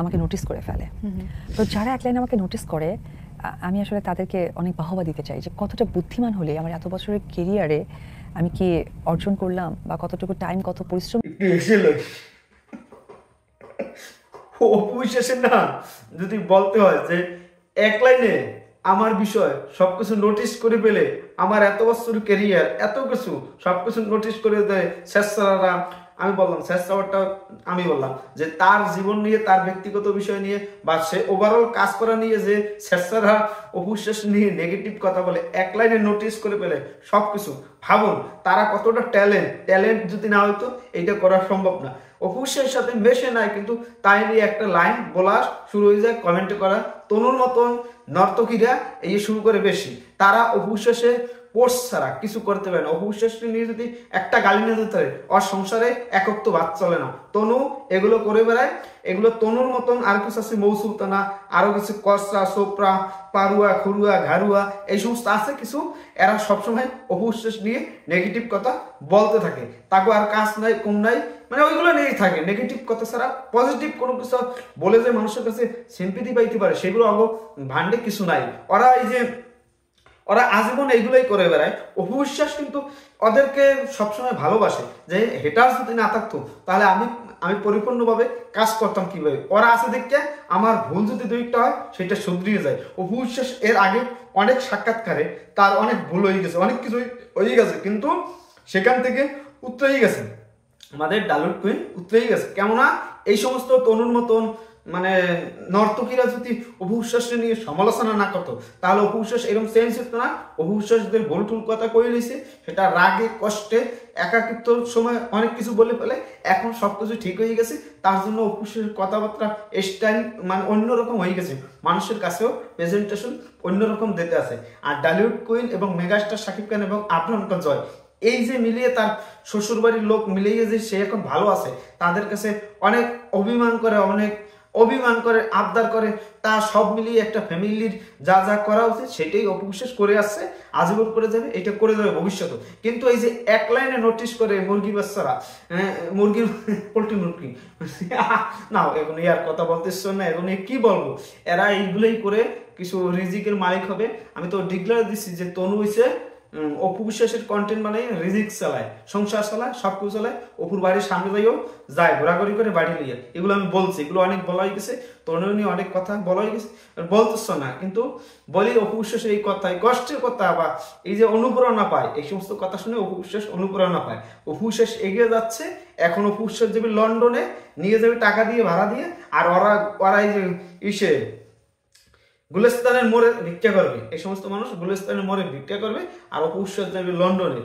আমাকে নোটিস করে ফেলে। তো যারা এক লাইনে আমাকে নোটিস করে আমি আসলে তাদেরকে অনেক বাহবা দিতে চাই যে কতটা বুদ্ধিমান হলে আমার এত বছরের কেরিয়ারে আমি কি অর্জন করলাম বা কতটুকু টাইম কত পরিশ্রম। অপবিশ্বাসের না যদি বলতে হয় যে এক লাইনে আমার বিষয় সবকিছু নোটিস করে পেলে আমার এত বছর ক্যারিয়ার এত কিছু সবকিছু নোটিস করে দেয় স্বেচ্ছারা। আমি বললাম স্বেচ্ছাটা আমি বললাম যে তার জীবন নিয়ে তার ব্যক্তিগত বিষয় নিয়ে বা সে ওভারঅল কাজ করা নিয়ে যে স্বেচ্ছারা অপবিশ্বাস নিয়ে নেগেটিভ কথা বলে এক লাইনে নোটিস করে পেলে সবকিছু। ভাবুন তারা কতটা ট্যালেন্ট যদি না হইতো এইটা করা সম্ভব না। অপবিশ্বাসের সাথে মেশে নাই কিন্তু তাই নিয়ে একটা লাইন বলা শুরু হয়ে যায়, কমেন্ট করা। তনুর মতন নর্তকীরা এই শুরু করে বেশি, তারা অপবিশ্বাসে পোস্ট ছাড়া কিছু করতে পারে না। অপবিশ্বাসকে নিয়ে যদি একটা গালি না দিতে পারে ওর সংসারে একক তো বাদ চলে না। তনু এগুলো করে বেড়ায়, এগুলো তনুর মতন আর কিছু আছে মৌ সুলতানা, আরো কিছু কসরা সোপরা পারুয়া খুরুয়া ঘারুয়া এই সমস্ত আছে কিছু, এরা সবসময় অপবিশ্বাস নিয়ে নেগেটিভ কথা বলতে থাকে। তাকে আর কাজ নাই কম নাই মানে ওইগুলো নিয়েই থাকে, নেগেটিভ কথা ছাড়া পজিটিভ কোনো কিছু বলে যে মানুষের কাছে সিম্পিতি পাইতে পারে সেগুলো অগ ভান্ডে কিছু নাই। ওরা আজীবন এইগুলোই করে বেড়ায়। অপবিশ্বাস কিন্তু ওদেরকে সবসময় ভালোবাসে যে হেটার যদি না থাকতো তাহলে আমি পরিপূর্ণভাবে কাজ করতাম কিভাবে। ওরা আছে দেখতে আমার ভুল যদি দুইটা হয় সেটা শুধরিয়ে যায়। অপবিশ্বাস এর আগে অনেক সাক্ষাৎকারে তার অনেক ভুল হয়ে গেছে, অনেক কিছুই হয়ে গেছে, কিন্তু সেখান থেকে উতরেই গেছে। আমাদের ডালুট কুইন উতরেই গেছে। কেননা এই সমস্ত তনুর মতন মানে নর্তকীরা যদি অপবিশ্বাসকে নিয়ে সমালোচনা না করতো তাহলে অপবিশ্বাস এরকম চেঞ্জ হতো না। অপবিশ্বাসদের ভুল টুল কথা কয়ে নিয়েছে, সেটা রাগে কষ্টে একাকিত্বর সময় অনেক কিছু বলে ফেলে, এখন সবকিছু ঠিক হয়ে গেছে। তার জন্য অপবিশ্বাসের কথাবার্তা স্টাইল মানে অন্যরকম হয়ে গেছে, মানুষের কাছেও প্রেজেন্টেশন অন্যরকম দিতে আছে। আর ডালিউড কুইন এবং মেগাস্টার শাকিব খান এবং আফরান খান জয় এই যে মিলিয়ে তার শ্বশুরবাড়ির লোক মিলিয়ে যে সে এখন ভালো আছে, তাদের কাছে অনেক অভিমান করে আবদার করে, তা সব মিলিয়ে একটা ফ্যামিলির যা যা করা উচিত সেটাই অপবিশ্বাস করে আসছে, আজীবন করে যাবে, এটা করে যাবে ভবিষ্যতে। কিন্তু এই যে এক লাইনে নোটিশ করে মুরগি বাচ্চারা পোল্ট্রি মুরগি না এখন আর কথা বলতেছ না, এখন কি বলবো, এরা এইগুলোই করে কিছু রিজিকের মালিক হবে। আমি তো ডিক্লেয়ার দিচ্ছি যে তনু হইছে অপবিশ্বাসের কন্টেন্ট মানে রিজিক চালায়, সংসার চালায়, সবকিছু চালায়। অপুর বাড়ির সামনে যাইও যায় ঘোরাঘুরি করে বাড়ি লিয়ে, এগুলো আমি বলছি, এগুলো অনেক বলা হয়ে গেছে, তনু নিয়ে অনেক কথা বলা হয়ে গেছে, বলতেছ না কিন্তু বলি অপবিশ্বাসের এই কথাই কষ্টের কথা বা এই যে অনুপ্রেরণা পায়, এই সমস্ত কথা শুনে অপবিশ্বাস অনুপ্রেরণা পায়। অপবিশ্বাস এগিয়ে যাচ্ছে, এখন অপবিশ্বাস যাবে লন্ডনে, নিয়ে যাবে টাকা দিয়ে ভাড়া দিয়ে, আর ওরা এই যে ইসে গুলিস্তানের মোড়ে ভিক্ষা করবে, এই সমস্ত মানুষ গুলিস্তানের মোড়ে ভিক্ষা করবে, আর অপবিশ্বাস যাবে লন্ডনে।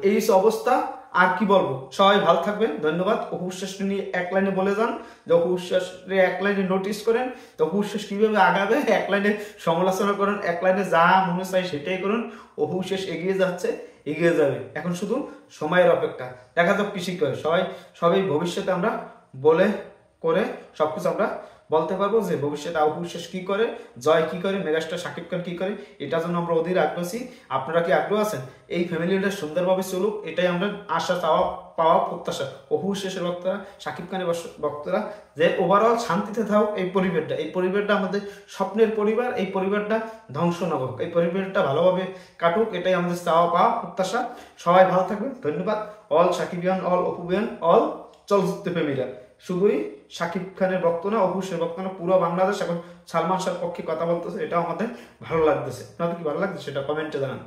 এই অবস্থা, আর কি বলবো, সবাই ভালো থাকবেন, ধন্যবাদ। অপবিশ্বাস নিয়ে এক লাইনে বলে যান যে অপবিশ্বাস এক লাইনে নোটিস করেন তো অপবিশ্বাস কিভাবে আগাবে, এক লাইনে সমালোচনা করেন, এক লাইনে যা মনে চাই সেটাই করুন। অপবিশ্বাস এগিয়ে যাচ্ছে, এগিয়ে যাবে, এখন শুধু সময়ের অপেক্ষা, দেখা যাক কৃষি করে। সবাই ভবিষ্যতে আমরা বলে করে সবকিছু আমরা বলতে পারবো যে ভবিষ্যতে অপবিশ্বাস কি করে, জয় কি করে, মেগাস্টার শাকিব খান কি করে, এটার জন্য আমরা অধীর আগ্রহী। আপনারা কি আগ্রহ আছেন এই ফ্যামিলিটা সুন্দরভাবে চলুক, এটাই আমরা আশা পাওয়া প্রত্যাশা। অপবিশ্বাসের ভক্তরা, শাকিব খানের ভক্তরা যে ওভারঅল শান্তিতে থাকুক এই পরিবারটা আমাদের স্বপ্নের পরিবার, এই পরিবারটা ধ্বংস না হোক, এই পরিবারটা ভালোভাবে কাটুক, এটাই আমাদের চাওয়া পাওয়া প্রত্যাশা। সবাই ভালো থাকবেন, ধন্যবাদ। অল শাকিবিয়ান, অল অপুবিয়ান, অল চলচ্চিত্র প্রেমীরা। শুধুই শাকিব খানের ভক্ত না, অবশ্যই ভক্ত না, পুরো বাংলাদেশ এখন সালমান শাহর পক্ষে কথা বলতেছে, এটাও আমাদের ভালো লাগতেছে। আপনাদের কি ভালো লাগছে সেটা কমেন্টে জানান।